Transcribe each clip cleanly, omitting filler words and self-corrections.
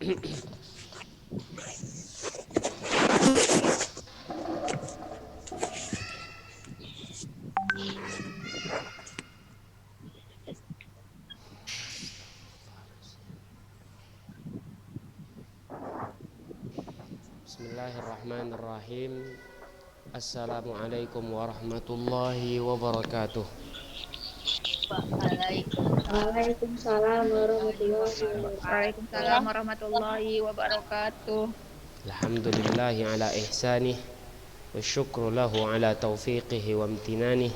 Bismillahirrahmanirrahim. Assalamualaikum warahmatullahi wabarakatuh. Waalaikumsalam Waalaikumsalam warahmatullahi wabarakatuh. Alhamdulillahi ala ihsanih wa syukru lahu ala taufiqihi wa amtinanih.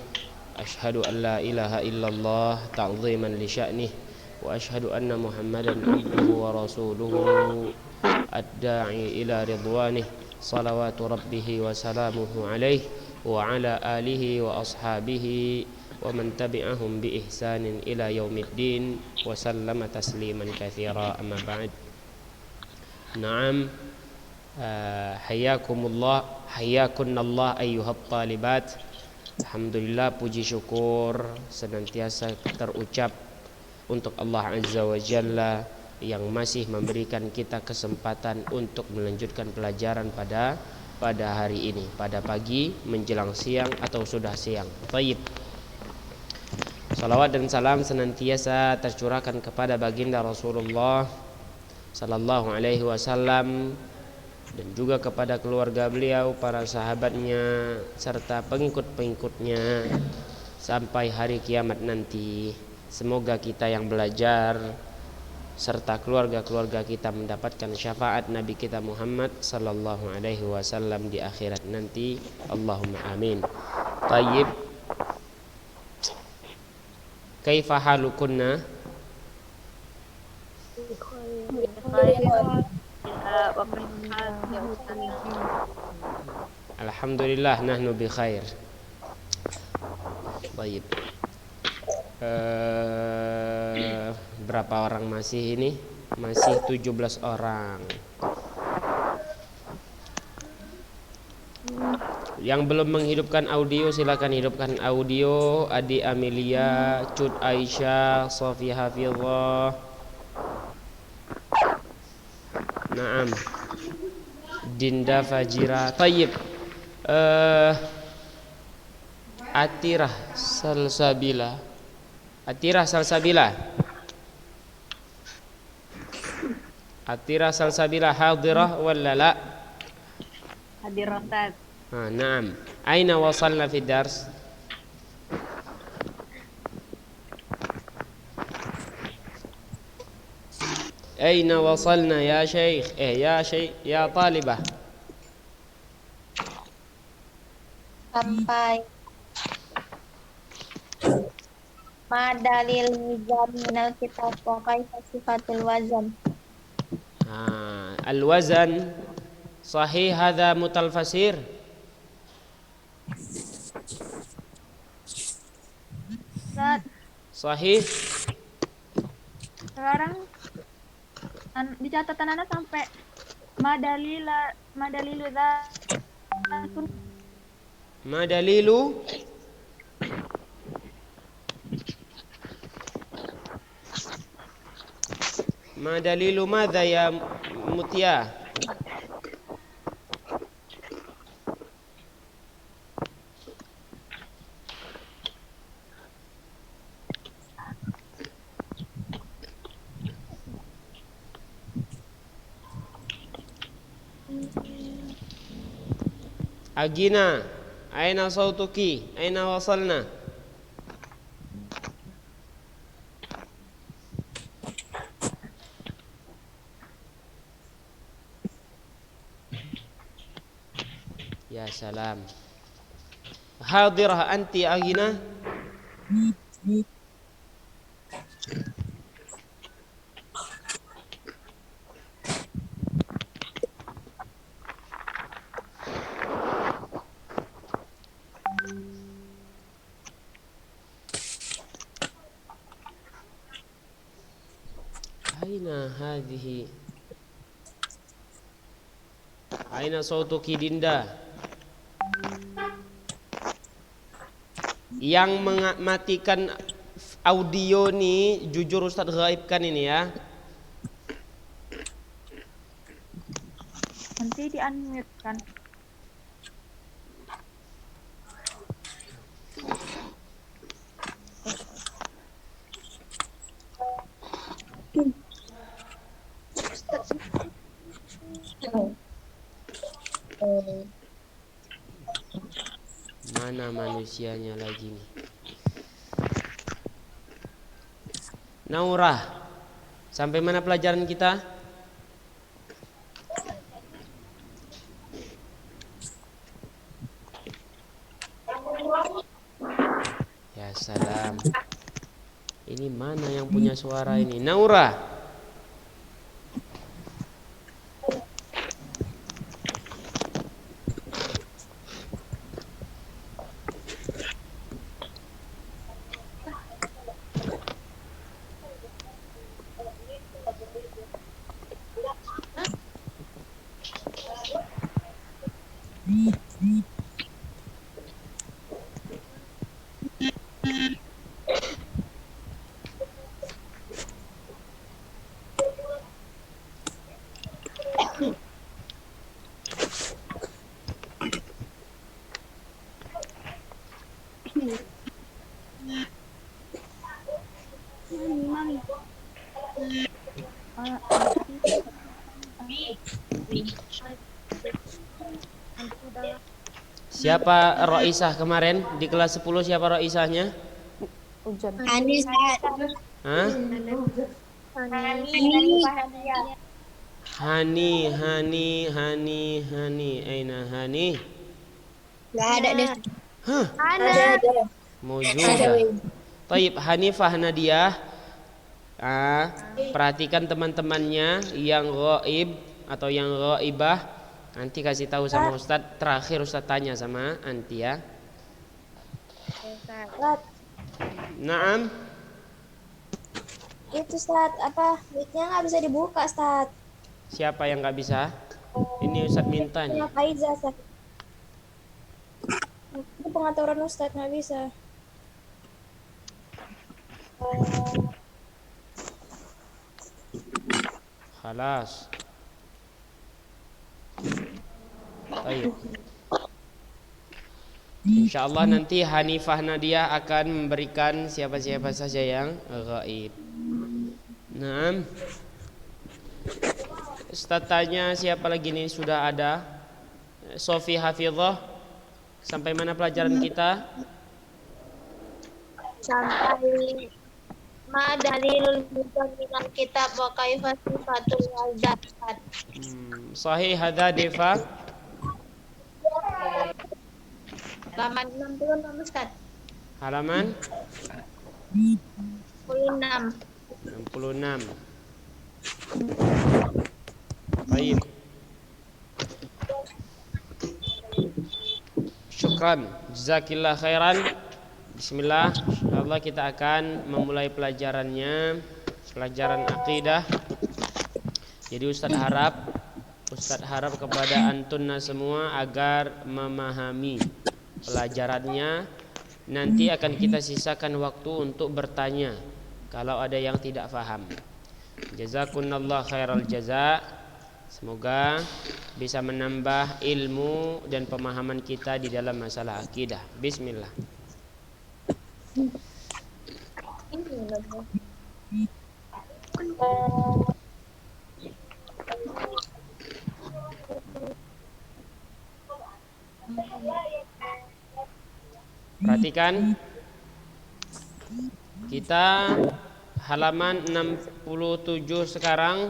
Ashhadu an la ilaha illallah ta'ziman li sya'nih wa ashhadu anna Muhammadan abduhu wa rasuluhu ad-da'i ila ridwanih. Salawatu rabbihi wa salamuhu alaihi wa ala alihi wa ashabihi wa man tabi'ahum bi ihsanin ila yaumiddin wa sallama tasliman katsira, amma ba'd. Naam, hayyakumullah, hayyakunallah ayyuhat talibat. Alhamdulillah, puji syukur senantiasa terucap untuk Allah Azza wa Jalla yang masih memberikan kita kesempatan untuk melanjutkan pelajaran pada hari ini, pada pagi menjelang siang atau sudah siang. Baik. Salawat dan salam senantiasa tercurahkan kepada baginda Rasulullah sallallahu alaihi wasallam dan juga kepada keluarga beliau, para sahabatnya serta pengikut-pengikutnya sampai hari kiamat nanti. Semoga kita yang belajar serta keluarga-keluarga kita mendapatkan syafaat Nabi kita Muhammad sallallahu alaihi wasallam di akhirat nanti. Allahumma amin. Tayyib. Kaifa halukunna? Alhamdulillah nahnu bi khair. Baik. Berapa orang masih ini? Masih 17 orang. Yang belum menghidupkan audio silakan hidupkan audio. Adi Amelia, Cut Aisyah, Sofi Hafizah. Naam. Dinda Fajira. Tayyib. Atirah Salsabila. Atirah Salsabila. Atirah Salsabila hadirah wala la? Hadiratan. Naam. Aina wasalna fi dars? Aina wasalna ya syekh? Ya talibah. Sampai ma dalil mizan minal kitab wa kaifa sifatul wazan. Al-wazan sahih hadha mutalfasir. Sahih. Sekarang di catatan Anda sampai madalilu Ma dalilu? Ma dalilu madza ya Mutia? Agina, aina sautuki? Aina wasalna? Ya salam. Hadirah anti Agina? Aina hadhihi? Aina sautuki Dinda? Yang mematikan audio nih, jujur Ustadz gaibkan ini ya. Nanti di-unmute kan. Mana manusianya lagi nih? Naurah, sampai mana pelajaran kita? Ya salam. Ini mana yang punya suara ini? Naura. Siapa Roisah kemarin di kelas 10? Siapa Roisahnya? Hani, Hah? Hani. Aina Hani? nggak ada deh. Hah? Ada. Mau juga. Taib Hanifah Nadiah. Perhatikan teman-temannya yang ghaib atau yang ghaibah. Nanti kasih tahu sama Ustadz. Terakhir Ustadz tanya sama anti ya. Naam. Itu Ustaz, mic-nya nggak bisa dibuka Ustaz. Siapa yang nggak bisa? Ini Ustadz minta nih. Faiza Ustaz. Itu pengaturan Ustaz nggak bisa. Khalas. Baik. Insyaallah nanti Hanifah Nadia akan memberikan siapa-siapa saja yang gaib. Nah, Ustaz tanya siapa lagi nih, sudah ada Sofi Hafizah. Sampai mana pelajaran kita? Sampai ma dalilul minal kitab wa kaifa sifatul wazat. Sahih hadza Deva. Halaman 66 Ustaz. Halaman 66. 66. Baik. Syukran, jazakillah khairan. Bismillah, insyaallah kita akan memulai pelajarannya, pelajaran akidah. Jadi Ustadz harap kepada antunna semua agar memahami pelajarannya. Nanti akan kita sisakan waktu untuk bertanya kalau ada yang tidak paham. Jazakumullah khairal jaza. Semoga bisa menambah ilmu dan pemahaman kita di dalam masalah akidah. Bismillah. Perhatikan, kita halaman 67 sekarang.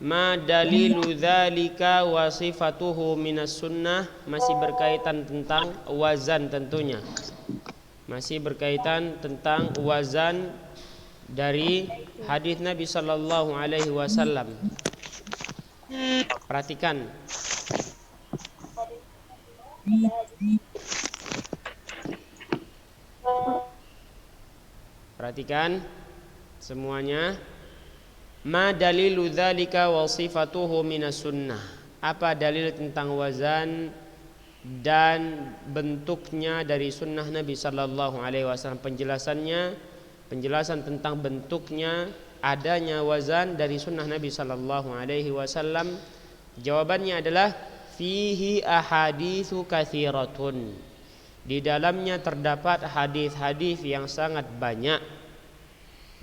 Ma dalilu dzalika wa sifatuhu minas sunnah. Masih berkaitan tentang wazan tentunya. Masih berkaitan tentang wazan dari hadis Nabi sallallahu alaihi wasallam. Perhatikan. Perhatikan semuanya. Ma dalilu dzalika wa sifatuhu minas sunnah. Apa dalil tentang wazan dan bentuknya dari sunnah Nabi sallallahu alaihi wasallam? Penjelasan tentang bentuknya adanya wazan dari sunnah Nabi sallallahu alaihi wasallam. Jawabannya adalah fihi ahaditsu katsiratun. Di dalamnya terdapat hadis-hadis yang sangat banyak.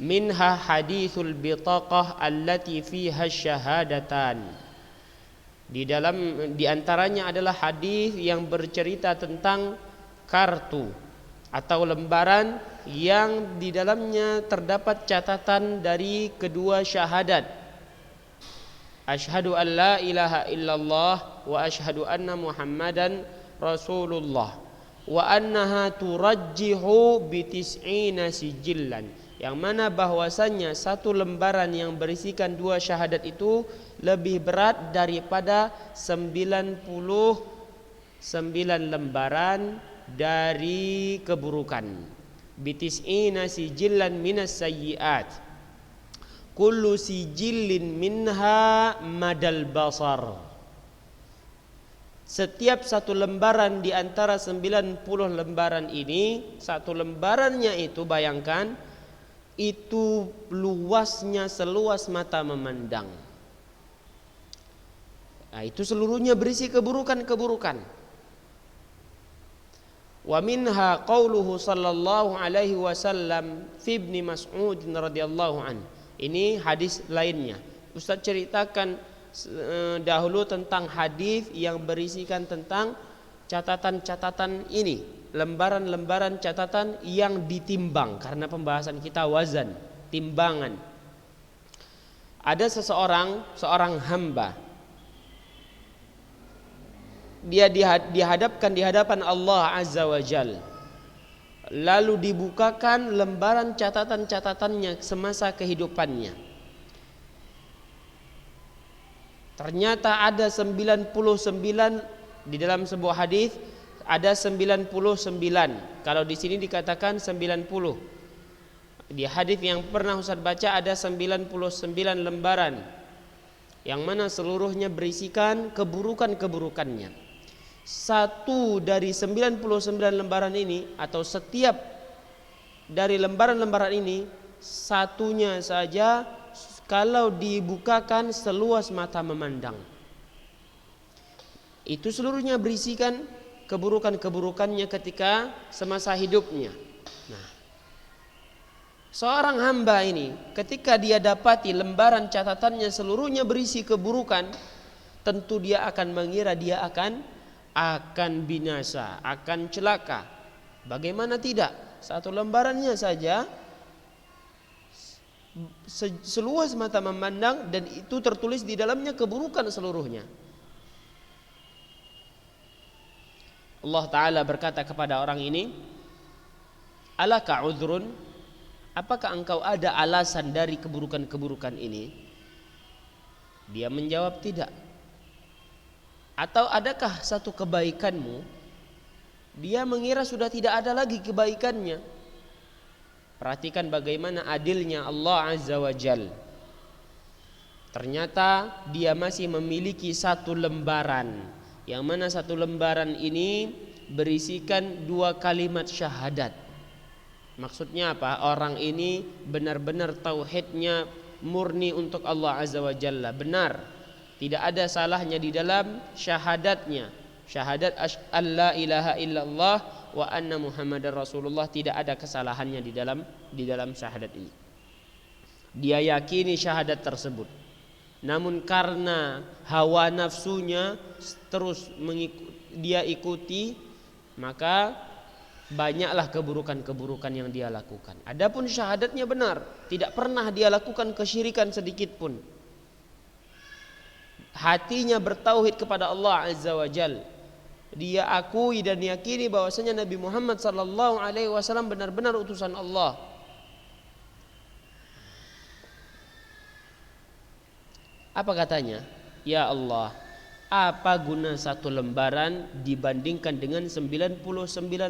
Minha haditsul bitaqah allati fiha syahadatan. Di antaranya adalah hadis yang bercerita tentang kartu atau lembaran yang di dalamnya terdapat catatan dari kedua syahadat. Asyhadu an la ilaha illallah wa asyhadu anna Muhammadan Rasulullah wa annaha turajjihu bi tis'ina sijillan, yang mana bahwasannya satu lembaran yang berisikan dua syahadat itu lebih berat daripada 99 lembaran dari keburukan. Bitis'ina sijillan minas sayyi'at kullu sijillin minha madal basar. Setiap satu lembaran di antara 90 lembaran ini, satu lembarannya itu bayangkan itu luasnya seluas mata memandang. Nah, itu seluruhnya berisi keburukan-keburukan. Wa minha qauluhu sallallahu alaihi wasallam fi Ibni Mas'ud radhiyallahu an. Ini hadis lainnya. Ustaz ceritakan dahulu tentang hadis yang berisikan tentang catatan-catatan ini, lembaran-lembaran catatan yang ditimbang, karena pembahasan kita wazan, timbangan. Ada seorang hamba, dia dihadapkan di hadapan Allah Azza wa Jalla, lalu dibukakan lembaran catatan-catatannya semasa kehidupannya. Ternyata ada 99, di dalam sebuah hadis ada 99. Kalau di sini dikatakan 90. Di hadis yang pernah Ustaz baca ada 99 lembaran, yang mana seluruhnya berisikan keburukan-keburukannya. Satu dari 99 lembaran ini, atau setiap dari lembaran-lembaran ini, satunya saja kalau dibukakan seluas mata memandang, itu seluruhnya berisikan keburukan-keburukannya ketika semasa hidupnya. Nah, seorang hamba ini ketika dia dapati lembaran catatannya seluruhnya berisi keburukan, tentu dia akan mengira dia akan binasa, akan celaka. Bagaimana tidak? Satu lembarannya saja seluas mata memandang, dan itu tertulis di dalamnya keburukan seluruhnya. Allah Ta'ala berkata kepada orang ini, alaka udhrun, apakah engkau ada alasan dari keburukan-keburukan ini? Dia menjawab tidak. Atau adakah satu kebaikanmu? Dia mengira sudah tidak ada lagi kebaikannya. Perhatikan bagaimana adilnya Allah Azza wa Jal. Ternyata dia masih memiliki satu lembaran, yang mana satu lembaran ini berisikan dua kalimat syahadat. Maksudnya apa? Orang ini benar-benar tauhidnya murni untuk Allah Azza wa Jalla, benar, tidak ada salahnya di dalam syahadatnya. Syahadat alla ilaha illallah wa anna Muhammadar Rasulullah, tidak ada kesalahannya di dalam syahadat ini. Dia yakini syahadat tersebut. Namun karena hawa nafsunya terus dia ikuti, maka banyaklah keburukan-keburukan yang dia lakukan. Adapun syahadatnya benar, tidak pernah dia lakukan kesyirikan sedikit pun. Hatinya bertauhid kepada Allah Azza wa Jalla. Dia akui dan yakini bahwasanya Nabi Muhammad sallallahu alaihi wasallam benar-benar utusan Allah. Apa katanya? Ya Allah, apa guna satu lembaran dibandingkan dengan 99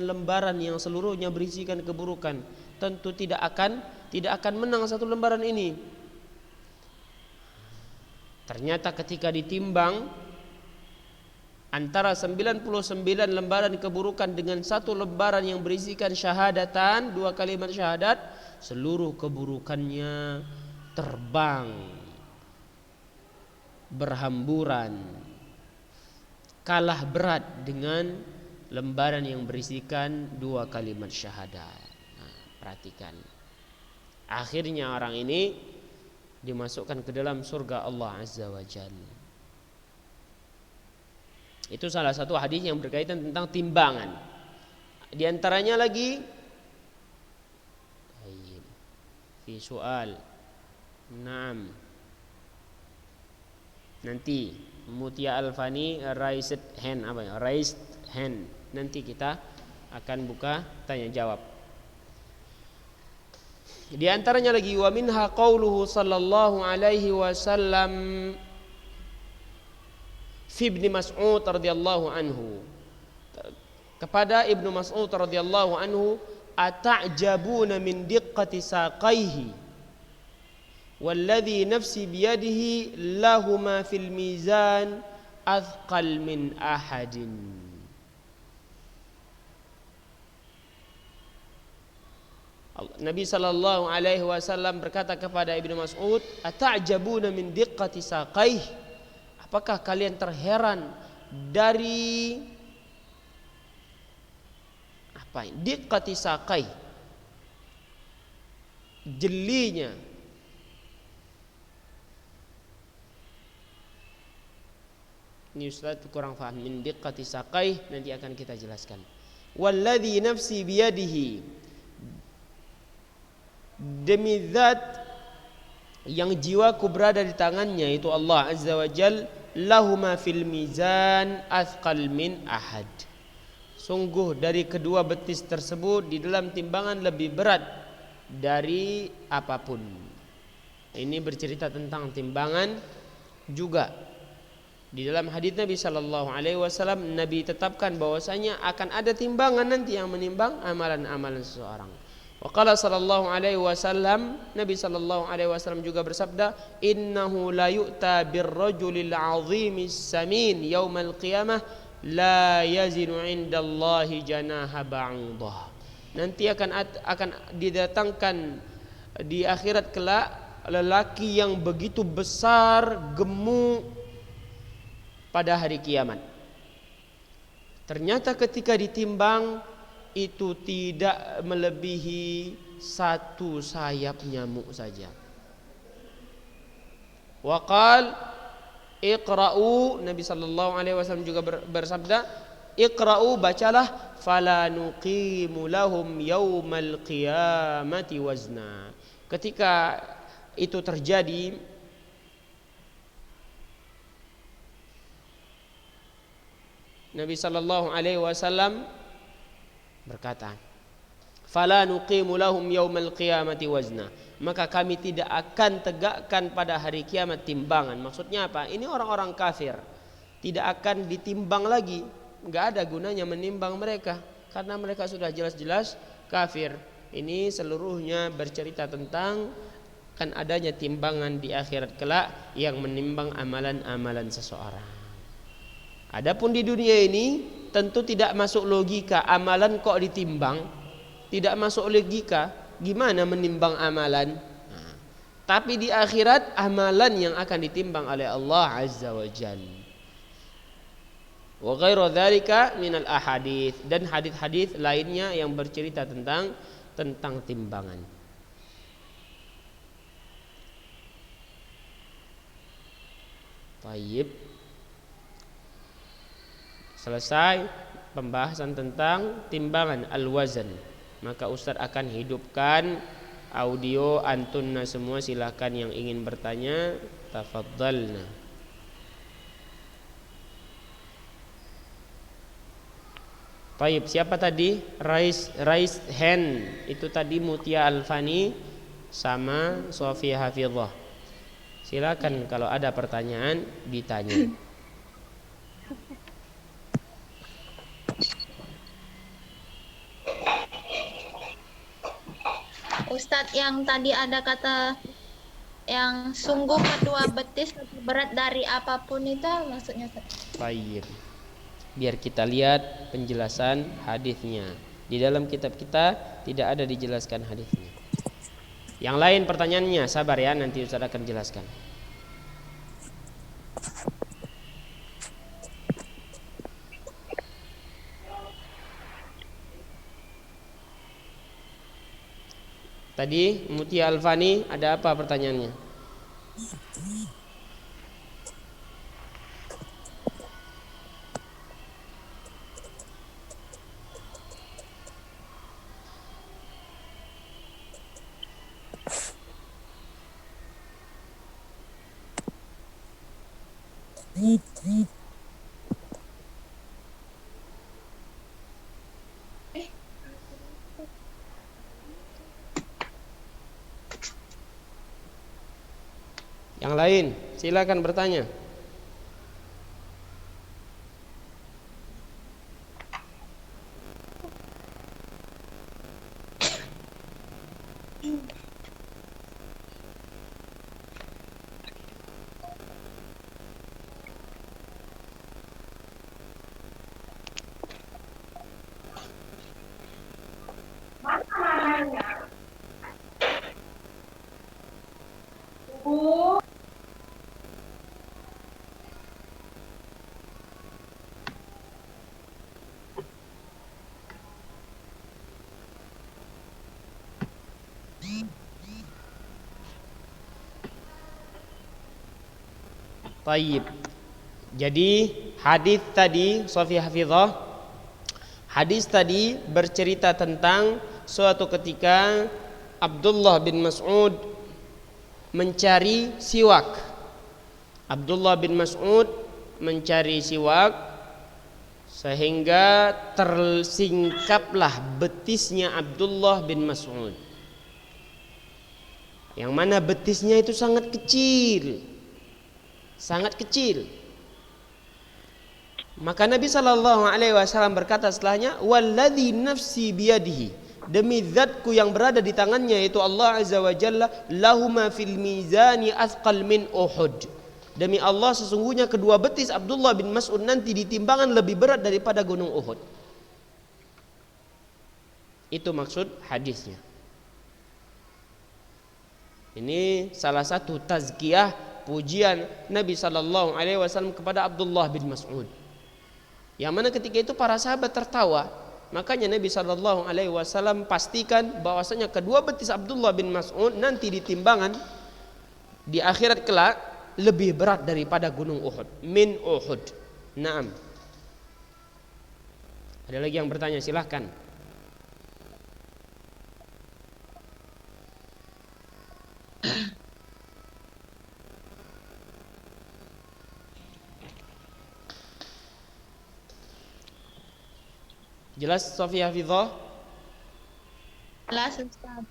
lembaran yang seluruhnya berisikan keburukan? Tentu tidak akan menang satu lembaran ini. Ternyata ketika ditimbang antara 99 lembaran keburukan dengan satu lembaran yang berisikan syahadatan, dua kalimat syahadat, seluruh keburukannya terbang, berhamburan. kalah berat dengan lembaran yang berisikan 2 kalimat syahadat. Nah, perhatikan. Akhirnya orang ini dimasukkan ke dalam surga Allah Azza wa Jalla. Itu salah satu hadis yang berkaitan tentang timbangan. Di antaranya lagi fi soal. Naam. Nanti Mutia Alfani raised hand apa ya? Raised hand. Nanti kita akan buka tanya jawab. Di antaranya lagi wa minha qauluhu sallallahu alaihi wasallam fi Ibnu Mas'ud radhiyallahu anhu. Kepada Ibnu Mas'ud radhiyallahu anhu, ata'jabuna min diqqati saqaihi walladhi nafsi biyadihi lahuma fil mizan athqal min ahadin. Nabi sallallahu alaihi wasallam berkata kepada Ibnu Mas'ud, ata'jabuna min diqqati saqaihi, apakah kalian terheran dari apa? Diqqati saqaihi, jelinya ini Ustaz kurang paham. Min diqqati saqaihi nanti akan kita jelaskan. Walladzi nafsi biyadihi, demi zat yang jiwaku berada di tangannya, itu Allah Azza wa Jal, lahuma fil mizan athqal min ahad, sungguh dari kedua betis tersebut di dalam timbangan lebih berat dari apapun. Ini bercerita tentang timbangan juga. Di dalam hadis Nabi sallallahu alaihi wasallam, Nabi tetapkan bahwasanya akan ada timbangan nanti yang menimbang amalan-amalan seseorang. Wa qala sallallahu alaihi wasallam, Nabi sallallahu alaihi wasallam juga bersabda, innahu la yu'ta birrajulil 'azimis samin yaumal qiyamah la yazinu 'indallahi janaha ba'udah. Nanti akan didatangkan di akhirat kelak lelaki yang begitu besar, gemuk pada hari kiamat. Ternyata ketika ditimbang itu tidak melebihi 1 sayap nyamuk saja. Waqal iqra'u, Nabi sallallahu alaihi wasallam juga bersabda, iqra'u, bacalah, fala nuqimu lahum yaumal qiyamati wazna. Ketika itu terjadi, Nabi sallallahu alaihi wasallam berkata, fala nuqimu lahum yaumal qiyamati wazna, maka kami tidak akan tegakkan pada hari kiamat timbangan. Maksudnya apa? Ini orang-orang kafir tidak akan ditimbang lagi, enggak ada gunanya menimbang mereka karena mereka sudah jelas-jelas kafir. Ini seluruhnya bercerita tentang kan adanya timbangan di akhirat kelak yang menimbang amalan-amalan seseorang. Adapun di dunia ini tentu tidak masuk logika, amalan kok ditimbang, tidak masuk logika, gimana menimbang amalan? Nah, tapi di akhirat amalan yang akan ditimbang oleh Allah Azza wa Jalla. Wa ghairu dzalika minal ahadits, dan hadis-hadis lainnya yang bercerita tentang timbangan. Baik. Selesai pembahasan tentang timbangan al-wazan, maka Ustaz akan hidupkan audio antunna semua. Silahkan yang ingin bertanya, tafadhalna. Baik, siapa tadi? Raise hand. Itu tadi Mutia Alfani sama Sofia Hafizah. Silakan kalau ada pertanyaan ditanya. Ustadz, yang tadi ada kata yang sungguh kedua betis lebih berat dari apapun, itu maksudnya? Baik. Biar kita lihat penjelasan hadisnya. Di dalam kitab kita tidak ada dijelaskan hadisnya. Yang lain pertanyaannya sabar ya, nanti Ustaz akan jelaskan. Tadi Mutia Alfani ada apa pertanyaannya? Yang lain silakan bertanya. Tayyib. Jadi hadis tadi, Sofi Hafizah, hadis tadi bercerita tentang suatu ketika Abdullah bin Mas'ud mencari siwak. Abdullah bin Mas'ud mencari siwak sehingga tersingkaplah betisnya Abdullah bin Mas'ud. Yang mana betisnya itu sangat kecil. Sangat kecil. Maka Nabi SAW berkata setelahnya, "Walladzi nafsi biyadihi." Demi zatku yang berada di tangannya yaitu Allah Azza wa Jalla, "Lahuma fil mizani athqal min Uhud." Demi Allah sesungguhnya kedua betis Abdullah bin Mas'ud nanti di timbangan lebih berat daripada gunung Uhud. Itu maksud hadisnya. Ini salah satu tazkiyah, pujian Nabi SAW kepada Abdullah bin Mas'ud. Yang mana ketika itu para sahabat tertawa. Makanya Nabi SAW pastikan bahwasanya kedua betis Abdullah bin Mas'ud nanti di timbangan di akhirat kelak lebih berat daripada gunung Uhud. Min Uhud. Naam. Ada lagi yang bertanya, silahkan. Jelas Sofi Hafizah? Jelas Ustaz.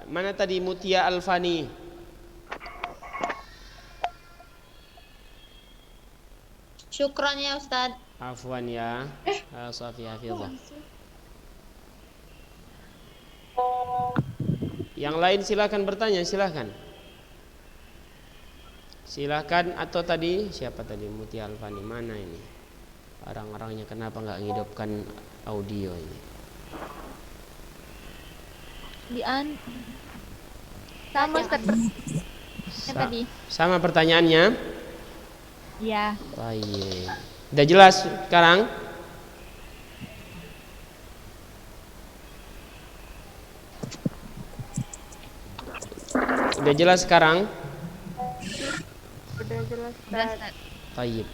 Mana tadi Mutia Alfani? Syukron ya Ustaz. Afwan ya. Sofi Hafizah. Yang lain silakan bertanya, silakan. Silakan. Atau tadi siapa tadi Mutia Alfani? Mana ini? Orang-orangnya kenapa nggak menghidupkan audio ini? Sama Ustaz. Tadi. Sama pertanyaannya? Iya. Baik. Udah jelas sekarang? Udah jelas sekarang? Udah jelas Ustaz. Baik.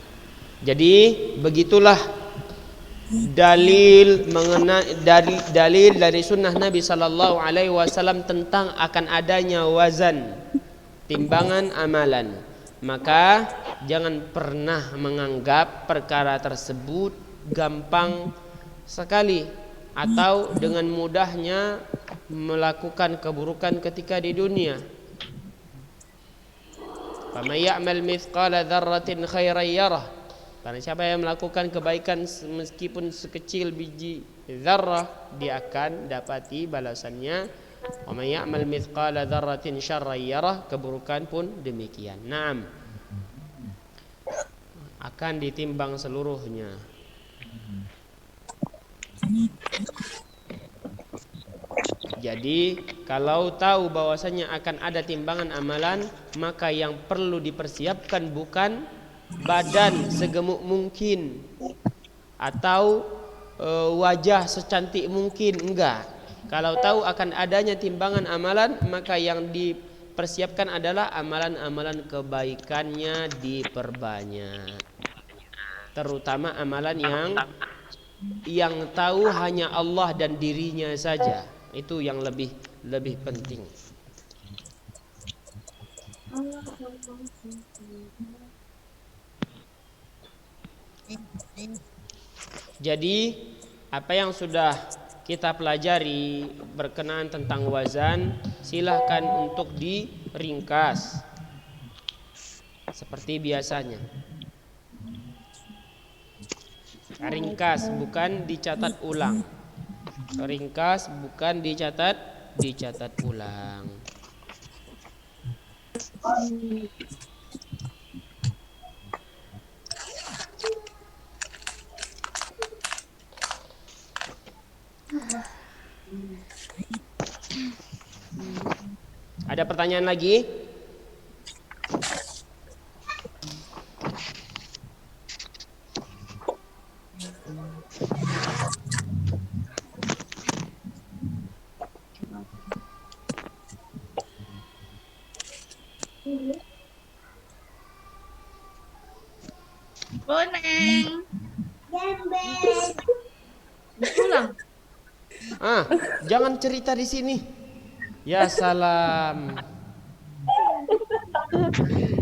Jadi begitulah dalil dari sunnah Nabi Sallallahu Alaihi Wasallam tentang akan adanya wazan, timbangan amalan. Maka jangan pernah menganggap perkara tersebut gampang sekali atau dengan mudahnya melakukan keburukan ketika di dunia. Faman ya'mal mithqala dzarratin khairan yarah. Karena siapa yang melakukan kebaikan meskipun sekecil biji zarrah, dia akan dapati balasannya. Wa may ya'mal mithqala dzarratin syarran yarah, keburukan pun demikian. Naam. Akan ditimbang seluruhnya. Jadi kalau tahu bahwasanya akan ada timbangan amalan, maka yang perlu dipersiapkan bukan badan segemuk mungkin atau wajah secantik mungkin, enggak. Kalau tahu akan adanya timbangan amalan, maka yang dipersiapkan adalah amalan-amalan kebaikannya diperbanyak. Terutama amalan yang tahu hanya Allah dan dirinya saja. Itu yang lebih penting. Jadi apa yang sudah kita pelajari berkenaan tentang wazan, silahkan untuk diringkas seperti biasanya. Ringkas, bukan dicatat ulang. Ringkas, bukan dicatat ulang. Ada pertanyaan lagi? Boneng. Pulang. Jangan cerita di sini. Ya salam.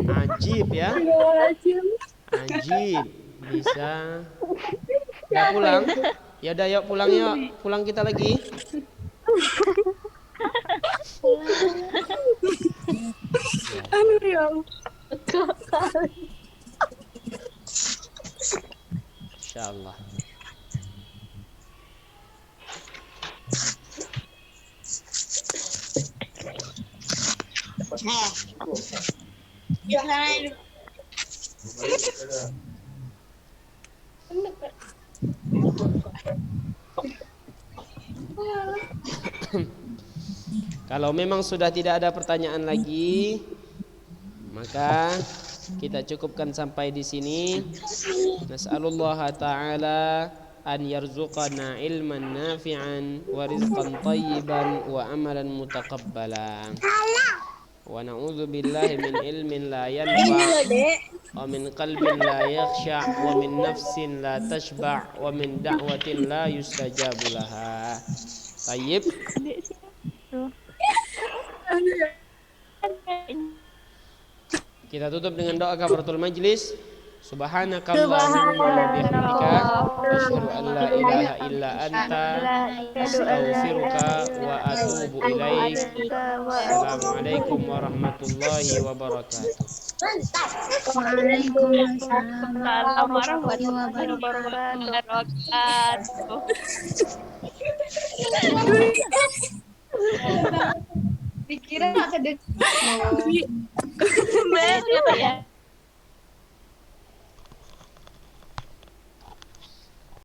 Ajib ya. Ajib. Bisa. Udah pulang? Ya udah, yuk pulang yuk. Pulang kita lagi. Insyaallah. Kalau memang sudah tidak ada pertanyaan lagi, maka kita cukupkan sampai di sini. Nas'alullah ta'ala an yarzuqana ilman nafi'an wa rizqan tayyiban wa amalan mutaqabbalan. Wa na'udzu billahi min ilmin la yanfa' wa min qalbin la yakhsha' wa min nafsin la tashba' wa min da'watin la yustajabu laha. Tayyib. Kita tutup dengan doa kafaratul majlis. Subhanakallahumma wa bihamdika asyhadu an la ilaha illa anta astaghfiruka wa atubu ilaik. Assalamualaikum warahmatullahi wabarakatuh. Waalaikumsalam warahmatullahi wabarakatuh. Dikira sedekah. Bener ya.